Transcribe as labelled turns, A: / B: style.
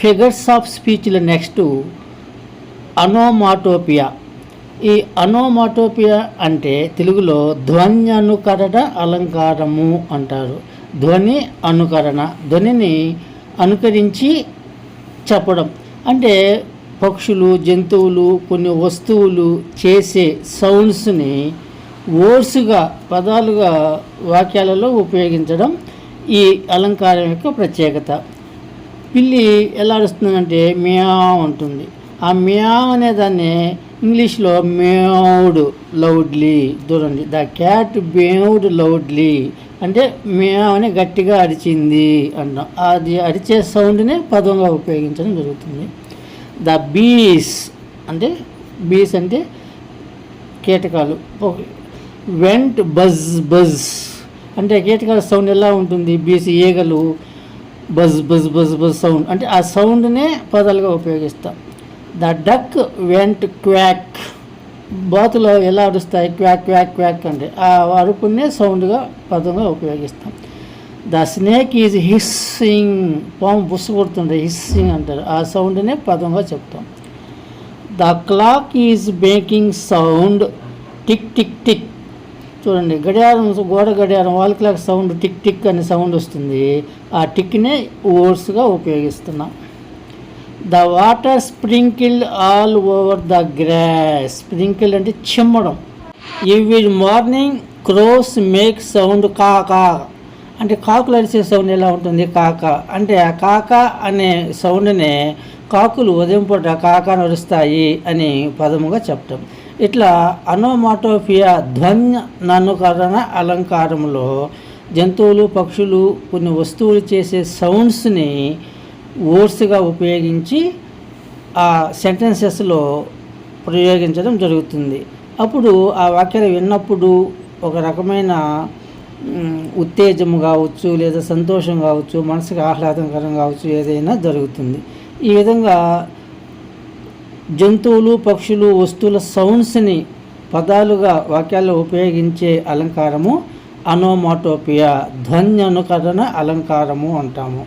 A: Figures of స్పీచ్లో next onomatopoeia. ఈ onomatopoeia అంటే తెలుగులో ధ్వని అనుకరణ అలంకారము అంటారు. ధ్వని అనుకరణ, ధ్వనిని అనుకరించి చెప్పడం. అంటే పక్షులు, జంతువులు, కొన్ని వస్తువులు చేసే సౌండ్స్ని వర్డ్స్గా, పదాలుగా వాక్యాలలో ఉపయోగించడం ఈ అలంకారం యొక్క ప్రత్యేకత. పిల్లి ఎలా అరుస్తుందంటే మియావ్ అంటుంది. ఆ మియావ్ అనే దాన్ని ఇంగ్లీష్లో మేవ్డ్ లౌడ్లీ. చూడండి, ద క్యాట్ మేవ్డ్ లౌడ్లీ అంటే మియావ్ అని గట్టిగా అరిచింది అంటాం. అది అరిచే సౌండ్నే పదంగా ఉపయోగించడం జరుగుతుంది. ద బీస్ అంటే కీటకాలు. వెంట్ బజ్ బజ్ అంటే కీటకాల సౌండ్ ఎలా ఉంటుంది? బీస్ ఈగలు buzz buzz buzz buzz sound అంటే ఆ సౌండ్నే పదాలుగా ఉపయోగిస్తాం. The duck went quack. బాతులో ఎలా అరుస్తాయి? క్వాక్ క్వాక్ క్వాక్ అంటే ఆ అరుపునే సౌండ్గా పదంగా ఉపయోగిస్తాం. The snake is hissing. పాము బుస్సు కొడుతుండే హిస్సింగ్ అంటారు. ఆ సౌండ్నే పదంగా చెప్తాం. The clock is making sound tick tick tick. చూడండి, గడియారం, గోడ గడియారం, wall clock sound tick tick అనే సౌండ్ వస్తుంది. ఆ టిక్నే వర్డ్స్గా ఉపయోగిస్తున్నాం. The water sprinkle all over the grass. Sprinkle అంటే చిమ్మడం. Every morning crows make sound కాకా అంటే కాకులు అరిచే సౌండ్ ఎలా ఉంటుంది? కాక అంటే ఆ కాక అనే సౌండ్నే కాకులు ఉదయం పూట కాకాను అరుస్తాయి అని పదముగా చెప్పటం. ఇట్లా అనోమాటోపియా ధ్వని అనుకరణ అలంకారంలో జంతువులు, పక్షులు, కొన్ని వస్తువులు చేసే సౌండ్స్ని వర్డ్స్గా ఉపయోగించి ఆ సెంటెన్సెస్లో ప్రయోగించడం జరుగుతుంది. అప్పుడు ఆ వాక్యాలు విన్నప్పుడు ఒక రకమైన ఉత్తేజం కావచ్చు, లేదా సంతోషం కావచ్చు, మనసుకు ఆహ్లాదకరం కావచ్చు, ఏదైనా జరుగుతుంది. ఈ విధంగా జంతువులు, పక్షులు, వస్తువుల సౌండ్స్ని పదాలుగా వాక్యాల్లో ఉపయోగించే అలంకారము అనోమాటోపియా, ధ్వని అనుకరణ అలంకారము అంటాము.